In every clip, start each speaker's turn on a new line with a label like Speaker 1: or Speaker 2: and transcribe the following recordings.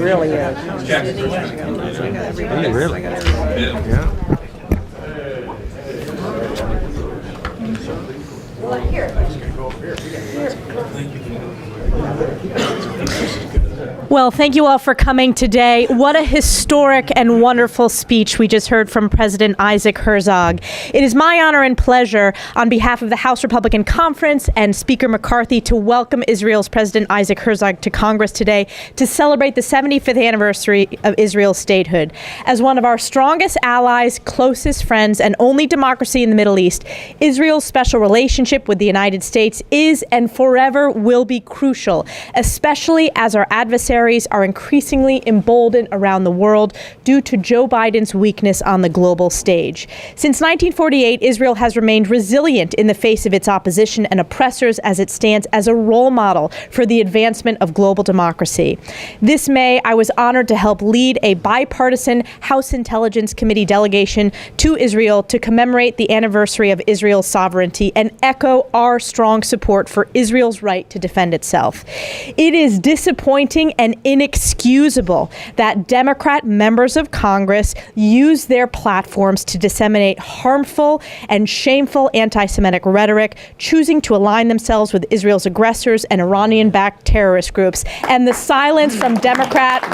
Speaker 1: really is.
Speaker 2: Really? Yeah.
Speaker 1: Well, thank you all for coming today. What a historic and wonderful speech we just heard from President Isaac Herzog. It is my honor and pleasure on behalf of the House Republican Conference and Speaker McCarthy to welcome Israel's President Isaac Herzog to Congress today to celebrate the 75th anniversary of Israel's statehood. As one of our strongest allies, closest friends, and only democracy in the Middle East, Israel's special relationship with the United States is and forever will be crucial, especially as our adversaries are increasingly emboldened around the world due to Joe Biden's weakness on the global stage. Since 1948, Israel has remained resilient in the face of its opposition and oppressors as it stands as a role model for the advancement of global democracy. This May, I was honored to help lead a bipartisan House Intelligence Committee delegation to Israel to commemorate the anniversary of Israel's sovereignty and echo our strong support for Israel's right to defend itself. It is disappointing and inexcusable that Democrat members of Congress use their platforms to disseminate harmful and shameful anti-Semitic rhetoric, choosing to align themselves with Israel's aggressors and Iranian-backed terrorist groups. And the silence from Democrat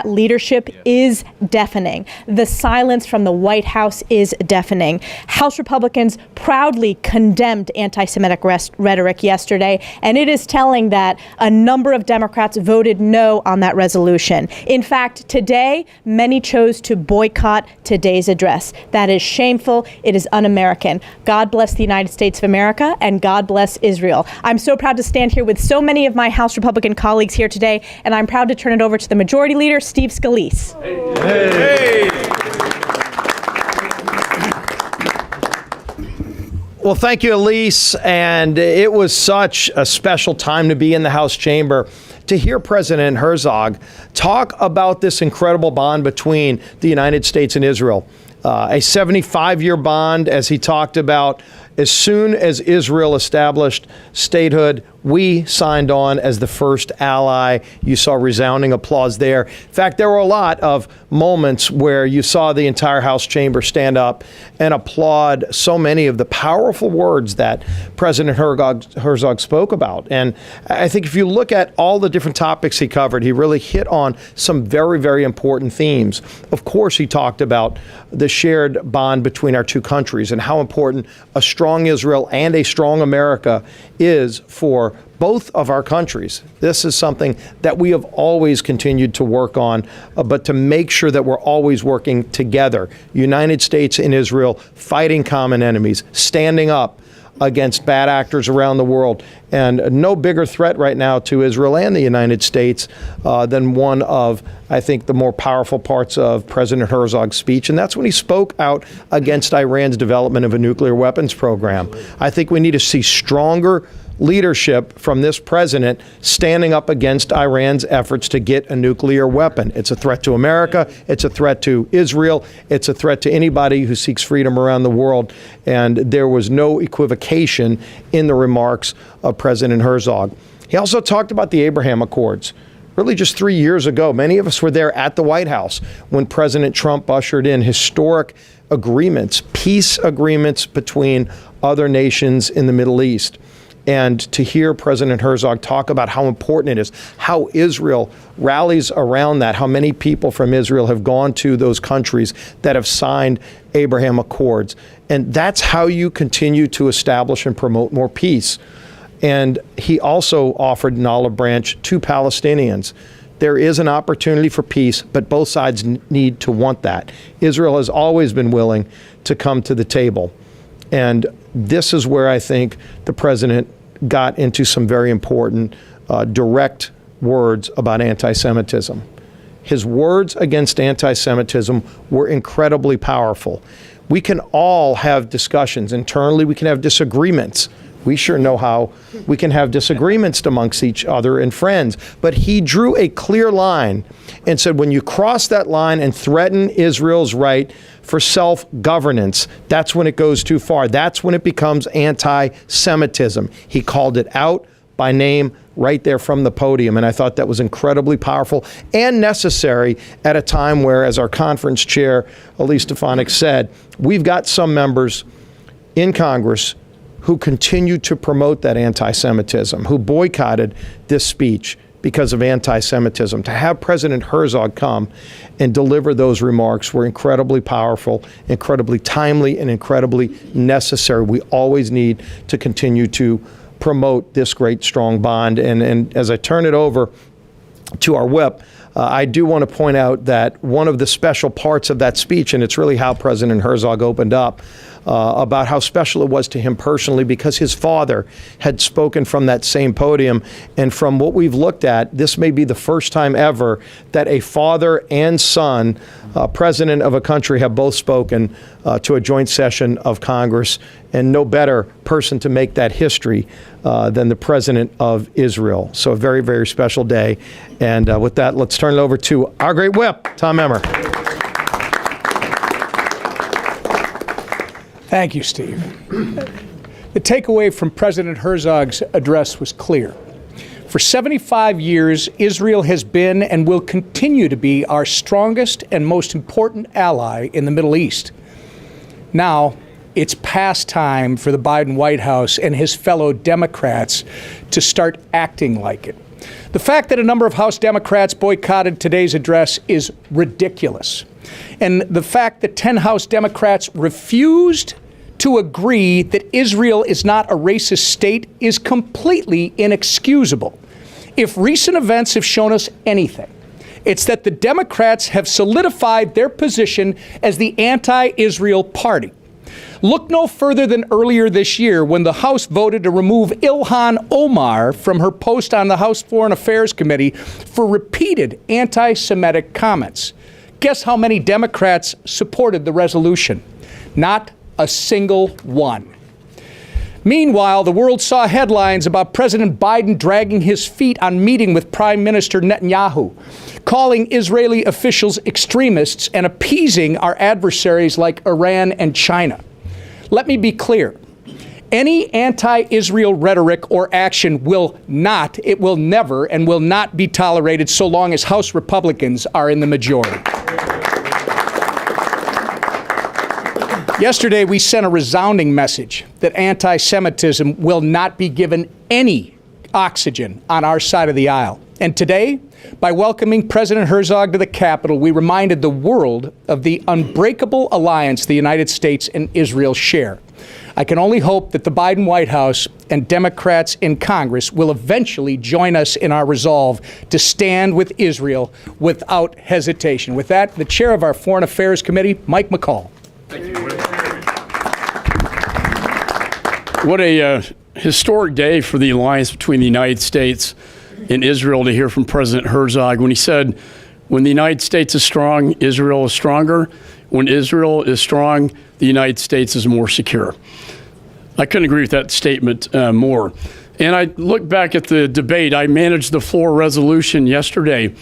Speaker 1: leadership is deafening. The silence from the White House is deafening. House Republicans proudly condemned anti-Semitic rhetoric yesterday, and it is telling that a number of Democrats voted no on that resolution. In fact, today, many chose to boycott today's address. That is shameful. It is un-American. God bless the United States of America, and God bless Israel. I'm so proud to stand here with so many of my House Republican colleagues here today, and I'm proud to turn it over to the Majority Leader, Steve Scalise.
Speaker 3: Hey. Well, thank you, Elise. And it was such a special time to be in the House chamber to hear President Herzog talk about this incredible bond between the United States and Israel. A 75-year bond, as he talked about. As soon as Israel established statehood, we signed on as the first ally. You saw resounding applause there. In fact, there were a lot of moments where you saw the entire House chamber stand up and applaud so many of the powerful words that President Herzog spoke about. And I think if you look at all the different topics he covered, he really hit on some very, very important themes. Of course, he talked about the shared bond between our two countries and how important a strong Israel and a strong America is for both of our countries. This is something that we have always continued to work on, but to make sure that we're always working together. United States and Israel fighting common enemies, standing up against bad actors around the world. And no bigger threat right now to Israel and the United States than one of, I think, the more powerful parts of President Herzog's speech. And that's when he spoke out against Iran's development of a nuclear weapons program. I think we need to see stronger leadership from this president standing up against Iran's efforts to get a nuclear weapon. It's a threat to America. It's a threat to Israel. It's a threat to anybody who seeks freedom around the world. And there was no equivocation in the remarks of President Herzog. He also talked about the Abraham Accords. Really just 3 years ago, many of us were there at the White House when President Trump ushered in historic agreements, peace agreements between other nations in the Middle East. And to hear President Herzog talk about how important it is, how Israel rallies around that, how many people from Israel have gone to those countries that have signed Abraham Accords. And that's how you continue to establish and promote more peace. And he also offered an olive branch to Palestinians. There is an opportunity for peace, but both sides need to want that. Israel has always been willing to come to the table. And this is where I think the president got into some very important, direct words about anti-Semitism. His words against anti-Semitism were incredibly powerful. We can all have discussions. Internally, we can have disagreements. We sure know how we can have disagreements amongst each other and friends. But he drew a clear line and said, when you cross that line and threaten Israel's right for self-governance, that's when it goes too far. That's when it becomes anti-Semitism. He called it out by name right there from the podium. And I thought that was incredibly powerful and necessary at a time where, as our conference chair, Elise Stefanik, said, we've got some members in Congress who continue to promote that anti-Semitism, who boycotted this speech because of anti-Semitism. To have President Herzog come and deliver those remarks were incredibly powerful, incredibly timely, and incredibly necessary. We always need to continue to promote this great, strong bond. And as I turn it over to our whip, I do want to point out that one of the special parts of that speech, and it's really how President Herzog opened up, about how special it was to him personally, because his father had spoken from that same podium. And from what we've looked at, this may be the first time ever that a father and son, president of a country, have both spoken to a joint session of Congress. And no better person to make that history than the president of Israel. So a very, very special day. And with that, let's turn it over to our great whip, Tom Emmer.
Speaker 4: Thank you, Steve. The takeaway from President Herzog's address was clear. For 75 years, Israel has been and will continue to be our strongest and most important ally in the Middle East. Now, it's past time for the Biden White House and his fellow Democrats to start acting like it. The fact that a number of House Democrats boycotted today's address is ridiculous. And the fact that 10 House Democrats refused to agree that Israel is not a racist state is completely inexcusable. If recent events have shown us anything, it's that the Democrats have solidified their position as the anti-Israel party. Look no further than earlier this year when the House voted to remove Ilhan Omar from her post on the House Foreign Affairs Committee for repeated anti-Semitic comments. Guess how many Democrats supported the resolution? Not a single one. Meanwhile, the world saw headlines about President Biden dragging his feet on meeting with Prime Minister Netanyahu, calling Israeli officials extremists and appeasing our adversaries like Iran and China. Let me be clear. Any anti-Israel rhetoric or action will never and will not be tolerated so long as House Republicans are in the majority. Yesterday, we sent a resounding message that anti-Semitism will not be given any oxygen on our side of the aisle. And today, by welcoming President Herzog to the Capitol, we reminded the world of the unbreakable alliance the United States and Israel share. I can only hope that the Biden White House and Democrats in Congress will eventually join us in our resolve to stand with Israel without hesitation. With that, the chair of our Foreign Affairs Committee, Mike McCall.
Speaker 2: Thank you. What a historic day for the alliance between the United States and Israel to hear from President Herzog when he said, when the United States is strong, Israel is stronger. When Israel is strong, the United States is more secure. I couldn't agree with that statement more. And I look back at the debate. I managed the floor resolution yesterday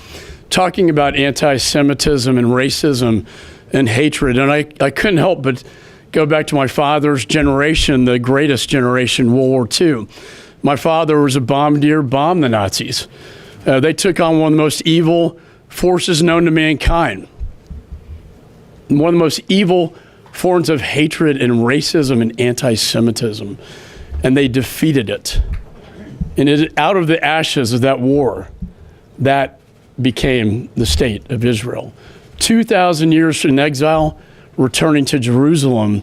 Speaker 2: talking about anti-Semitism and racism and hatred. And I couldn't help but go back to my father's generation, the greatest generation, World War II. My father was a bombardier, bombed the Nazis. They took on one of the most evil forces known to mankind. One of the most evil forms of hatred and racism and anti-Semitism. And they defeated it. And out of the ashes of that war, that became the state of Israel. 2,000 years in exile, returning to Jerusalem,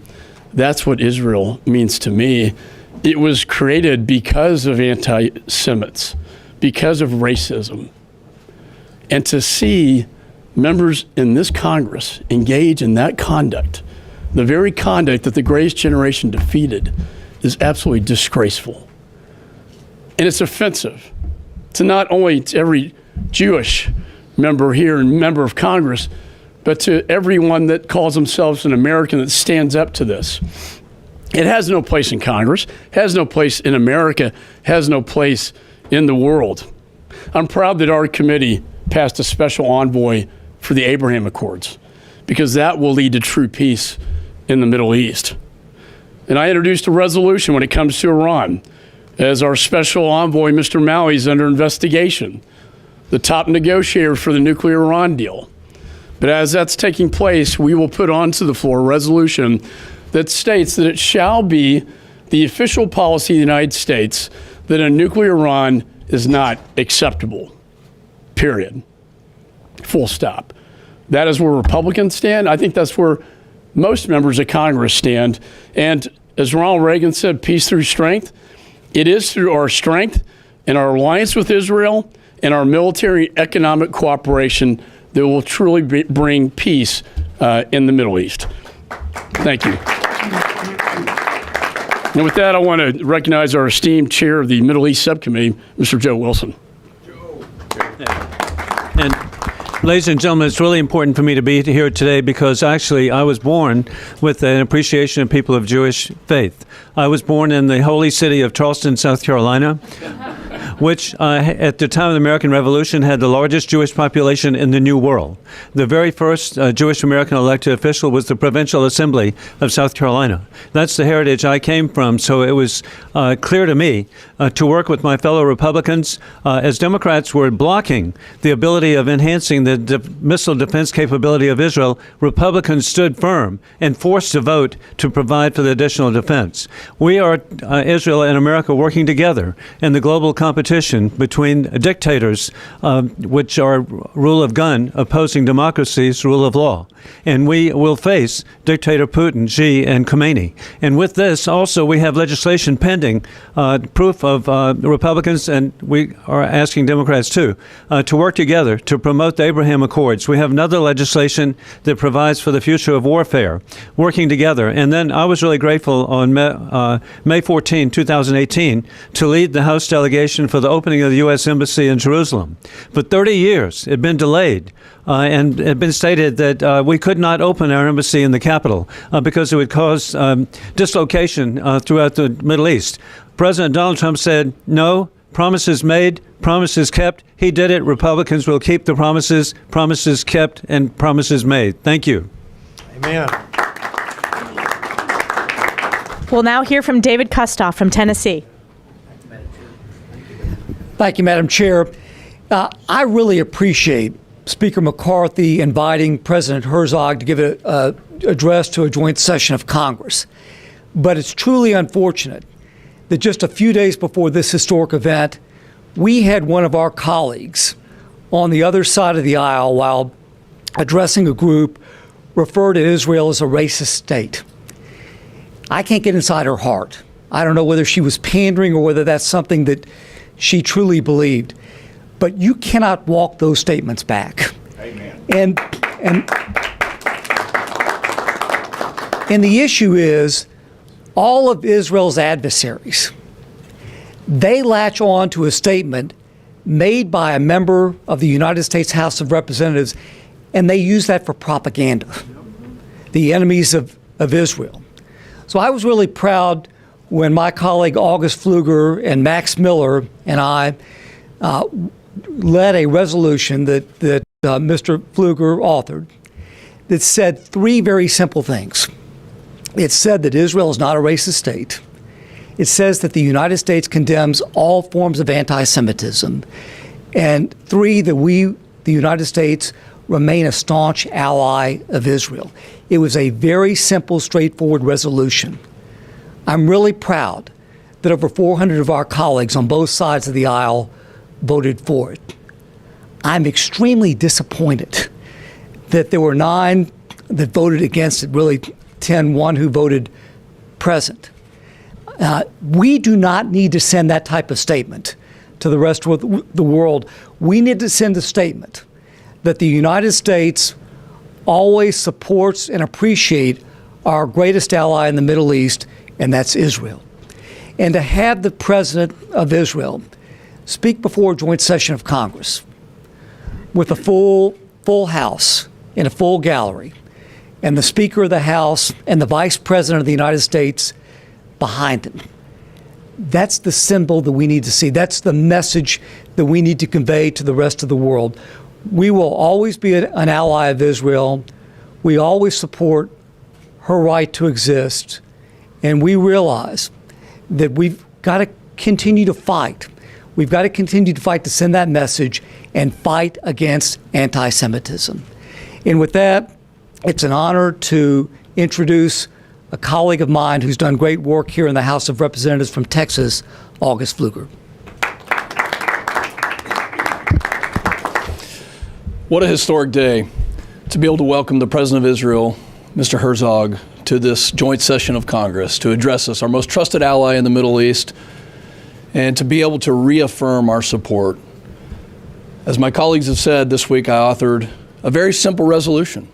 Speaker 2: that's what Israel means to me. It was created because of anti-Semites, because of racism. And to see members in this Congress engage in that conduct, the very conduct that the greatest generation defeated, is absolutely disgraceful. And it's offensive to not only to every Jewish member here and member of Congress, but to everyone that calls themselves an American that stands up to this. It has no place in Congress, has no place in America, has no place in the world. I'm proud that our committee passed a special envoy for the Abraham Accords, because that will lead to true peace in the Middle East. And I introduced a resolution when it comes to Iran, as our special envoy, Mr. Malley, is under investigation, the top negotiator for the nuclear Iran deal. But as that's taking place, we will put onto the floor a resolution that states that it shall be the official policy of the United States that a nuclear Iran is not acceptable, period. Full stop. That is where Republicans stand. I think that's where most members of Congress stand. And as Ronald Reagan said, peace through strength. It is through our strength and our alliance with Israel and our military economic cooperation that will truly bring peace in the Middle East. Thank you. And with that, I want to recognize our esteemed chair of the Middle East Subcommittee, Mr. Joe Wilson.
Speaker 5: And ladies and gentlemen, it's really important for me to be here today because actually I was born with an appreciation of people of Jewish faith. I was born in the holy city of Charleston, South Carolina, which at the time of the American Revolution had the largest Jewish population in the New World. The very first Jewish American elected official was the Provincial Assembly of South Carolina. That's the heritage I came from, so it was clear to me to work with my fellow Republicans as Democrats were blocking the ability of enhancing the missile defense capability of Israel. Republicans stood firm and forced a vote to provide for the additional defense. We are, Israel and America, working together in the global competition between dictators, which are rule of gun, opposing democracy's rule of law. And we will face dictator Putin, Xi, and Khomeini. And with this, also, we have legislation pending, proof of Republicans, and we are asking Democrats, too, to work together to promote the Abraham Accords. We have another legislation that provides for the future of warfare, working together. And then I was really grateful on May 14, 2018, to lead the House delegation for the opening of the U.S. Embassy in Jerusalem. For 30 years, it had been delayed, and it had been stated that we could not open our embassy in the capital because it would cause dislocation throughout the Middle East. President Donald Trump said, no, promises made, promises kept. He did it. Republicans will keep the promises, promises kept, and promises made. Thank you.
Speaker 3: Amen.
Speaker 1: We'll now hear from David Kustoff from Tennessee.
Speaker 6: Thank you, Madam Chair. I really appreciate Speaker McCarthy inviting President Herzog to give an address to a joint session of Congress. But it's truly unfortunate that just a few days before this historic event, we had one of our colleagues on the other side of the aisle, while addressing a group, refer to Israel as a racist state. I can't get inside her heart. I don't know whether she was pandering or whether that's something that she truly believed. But you cannot walk those statements back. Amen. And the issue is, all of Israel's adversaries, they latch on to a statement made by a member of the United States House of Representatives, and they use that for propaganda, the enemies of Israel. So I was really proud when my colleague August Pfluger and Max Miller and I led a resolution that Mr. Pfluger authored that said three very simple things. It said that Israel is not a racist state. It says that the United States condemns all forms of anti-Semitism. And three, that we, the United States, remain a staunch ally of Israel. It was a very simple, straightforward resolution. I'm really proud that over 400 of our colleagues on both sides of the aisle voted for it. I'm extremely disappointed that there were 9 that voted against it, really 1 who voted present. We do not need to send that type of statement to the rest of the world. We need to send a statement that the United States always supports and appreciates our greatest ally in the Middle East, and that's Israel. And to have the President of Israel speak before a joint session of Congress with a full House and a full gallery, and the Speaker of the House and the Vice President of the United States behind him. That's the symbol that we need to see. That's the message that we need to convey to the rest of the world. We will always be an ally of Israel. We always support her right to exist. And we realize that we've got to continue to fight. We've got to continue to fight to send that message and fight against anti-Semitism. And with that, it's an honor to introduce a colleague of mine who's done great work here in the House of Representatives from Texas, August Pfluger.
Speaker 7: What a historic day to be able to welcome the President of Israel, Mr. Herzog, to this joint session of Congress to address us, our most trusted ally in the Middle East, and to be able to reaffirm our support. As my colleagues have said, this week I authored a very simple resolution.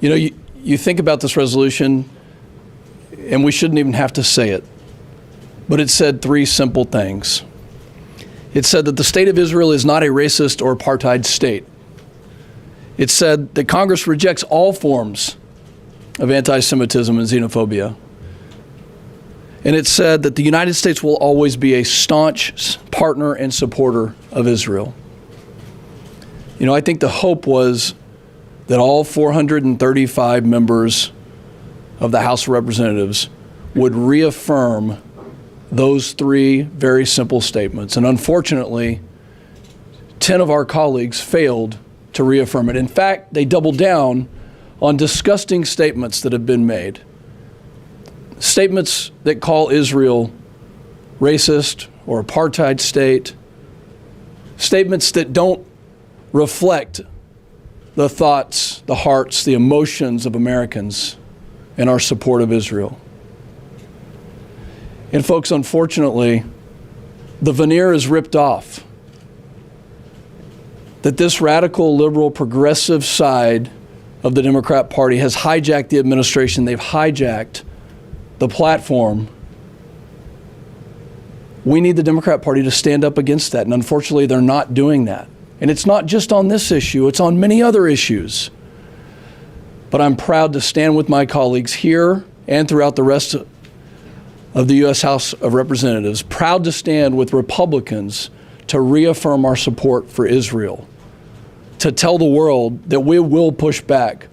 Speaker 7: You know, you think about this resolution, and we shouldn't even have to say it, but it said three simple things. It said that the state of Israel is not a racist or apartheid state. It said that Congress rejects all forms of anti-Semitism and xenophobia. And it said that the United States will always be a staunch partner and supporter of Israel. You know, I think the hope was that all 435 members of the House of Representatives would reaffirm those three very simple statements. And unfortunately, 10 of our colleagues failed to reaffirm it. In fact, they doubled down on disgusting statements that have been made. Statements that call Israel racist or apartheid state. Statements that don't reflect the thoughts, the hearts, the emotions of Americans in our support of Israel. And folks, unfortunately, the veneer is ripped off. That this radical, liberal, progressive side of the Democrat Party has hijacked the administration. They've hijacked the platform. We need the Democrat Party to stand up against that. And unfortunately, they're not doing that. And it's not just on this issue, it's on many other issues. But I'm proud to stand with my colleagues here and throughout the rest of the U.S. House of Representatives, proud to stand with Republicans to reaffirm our support for Israel, to tell the world that we will push back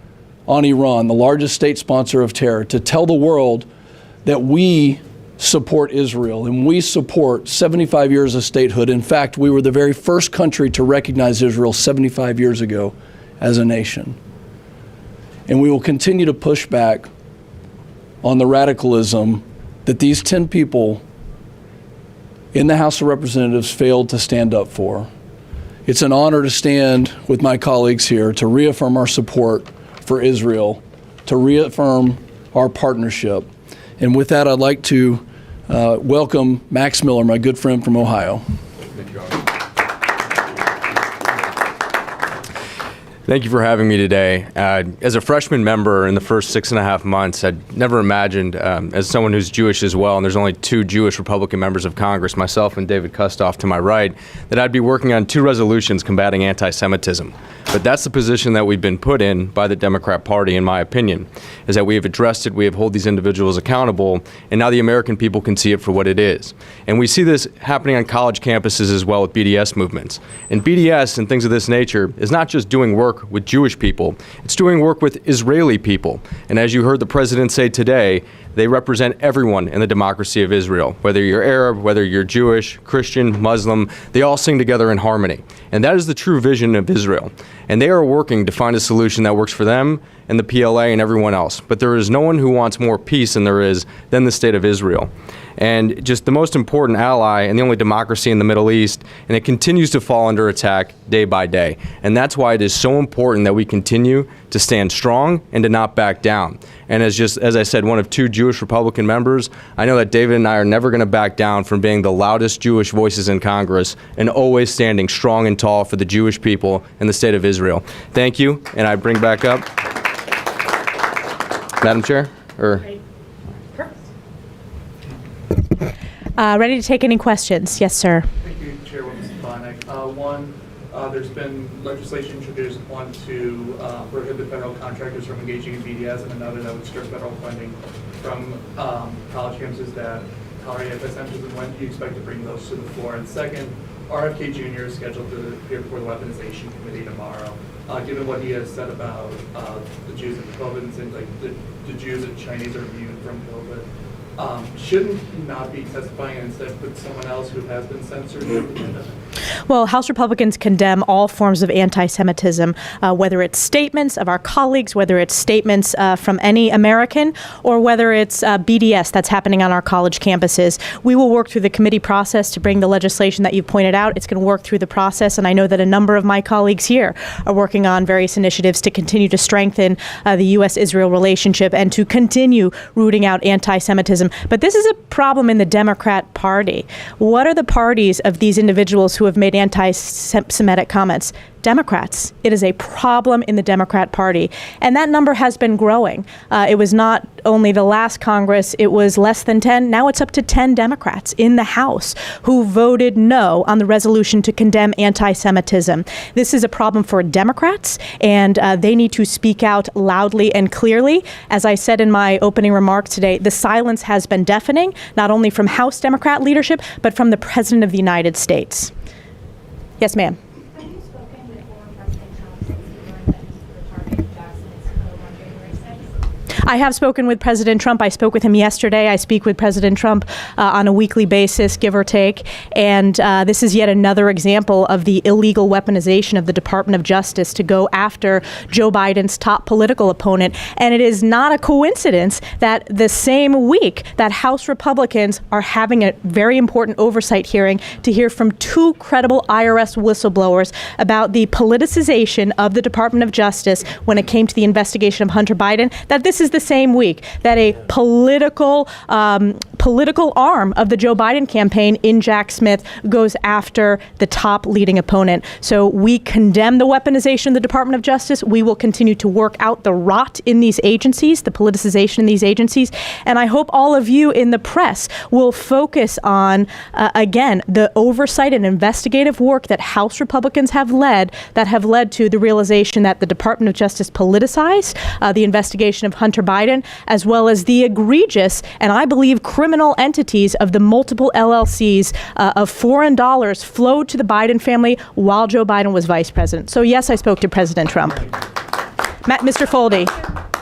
Speaker 7: on Iran, the largest state sponsor of terror, to tell the world that we support Israel and we support 75 years of statehood. In fact, we were the very first country to recognize Israel 75 years ago as a nation. And we will continue to push back on the radicalism that these 10 people in the House of Representatives failed to stand up for. It's an honor to stand with my colleagues here to reaffirm our support for Israel, to reaffirm our partnership. And with that, I'd like to welcome Max Miller, my good friend from Ohio.
Speaker 8: Thank you for having me today. As a freshman member in the first 6.5 months, I'd never imagined, as someone who's Jewish as well, and there's only 2 Jewish Republican members of Congress, myself and David Kustoff to my right, that I'd be working on 2 resolutions combating anti-Semitism. But that's the position that we've been put in by the Democrat Party, in my opinion, is that we have addressed it, we have held these individuals accountable, and now the American people can see it for what it is. And we see this happening on college campuses as well with BDS movements. And BDS and things of this nature is not just doing work with Jewish people, it's doing work with Israeli people. And as you heard the president say today, they represent everyone in the democracy of Israel. Whether you're Arab, whether you're Jewish, Christian, Muslim, they all sing together in harmony. And that is the true vision of Israel. And they are working to find a solution that works for them and the PLA and everyone else. But there is no one who wants more peace than the state of Israel. And just the most important ally and the only democracy in the Middle East, and it continues to fall under attack day by day. And that's why it is so important that we continue to stand strong and to not back down. And as I said, one of 2 Jewish Republican members, I know that David and I are never going to back down from being the loudest Jewish voices in Congress and always standing strong and tall for the Jewish people and the state of Israel. Thank you, and I bring back up Madam Chair,
Speaker 1: Ready to take any questions? Yes, sir.
Speaker 9: Thank you, Chairwoman Stefanik. One, there's been legislation introduced, one to prohibit federal contractors from engaging in BDS, and another that would strip federal funding from college campuses that tolerate anti-Semitism. When do you expect to bring those to the floor? And second, RFK Jr. is scheduled to appear before the Weaponization Committee tomorrow. Given what he has said about the Jews and COVID, and things like the Jews and Chinese are immune from COVID, shouldn't he not be testifying and instead put someone else who has been censored during the pandemic?
Speaker 1: Well, House Republicans condemn all forms of anti-Semitism, whether it's statements of our colleagues, whether it's statements from any American, or whether it's BDS that's happening on our college campuses. We will work through the committee process to bring the legislation that you've pointed out. It's going to work through the process, and I know that a number of my colleagues here are working on various initiatives to continue to strengthen the U.S.-Israel relationship and to continue rooting out anti-Semitism. But this is a problem in the Democrat Party. What are the parties of these individuals who have made anti-Semitic comments? Democrats. It is a problem in the Democrat Party. And that number has been growing. It was not only the last Congress, it was less than 10. Now it's up to 10 Democrats in the House who voted no on the resolution to condemn anti-Semitism. This is a problem for Democrats, and they need to speak out loudly and clearly. As I said in my opening remarks today, the silence has been deafening, not only from House Democrat leadership, but from the President of the United States. Yes, ma'am.
Speaker 10: Have you spoken with former President Trump since he learned that he's the target of Jackson's probe on January 6th?
Speaker 1: I have spoken with President Trump. I spoke with him yesterday. I speak with President Trump on a weekly basis, give or take. And this is yet another example of the illegal weaponization of the Department of Justice to go after Joe Biden's top political opponent. And it is not a coincidence that the same week that House Republicans are having a very important oversight hearing to hear from two credible IRS whistleblowers about the politicization of the Department of Justice when it came to the investigation of Hunter Biden, that this is the same week that a political arm of the Joe Biden campaign in Jack Smith goes after the top leading opponent. So we condemn the weaponization of the Department of Justice. We will continue to work out the rot in these agencies, the politicization in these agencies. And I hope all of you in the press will focus on, again, the oversight and investigative work that House Republicans have led that have led to the realization that the Department of Justice politicized the investigation of Hunter Biden, as well as the egregious and I believe criminal entities of the multiple LLCs of foreign dollars flowed to the Biden family while Joe Biden was vice president. So yes, I spoke to President Trump. Mr. Foldy.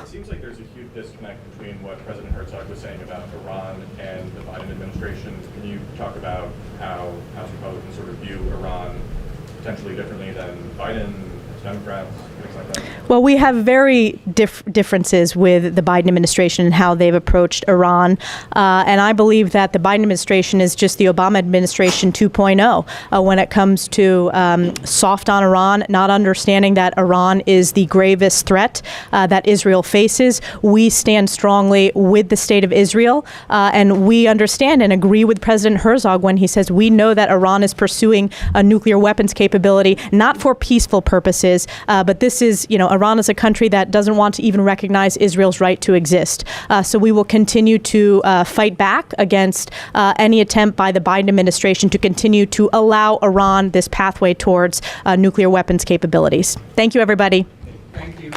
Speaker 11: It seems like there's a huge disconnect between what President Herzog was saying about Iran and the Biden administration. Can you talk about how House Republicans sort of view Iran potentially differently than Biden, Democrats, things like that?
Speaker 1: Well, we have very differences with the Biden administration and how they've approached Iran. And I believe that the Biden administration is just the Obama administration 2.0 when it comes to soft on Iran, not understanding that Iran is the gravest threat that Israel faces. We stand strongly with the state of Israel. And we understand and agree with President Herzog when he says we know that Iran is pursuing a nuclear weapons capability, not for peaceful purposes, but this is, Iran is a country that doesn't want to even recognize Israel's right to exist. So we will continue to fight back against any attempt by the Biden administration to continue to allow Iran this pathway towards nuclear weapons capabilities. Thank you, everybody.
Speaker 9: Thank you.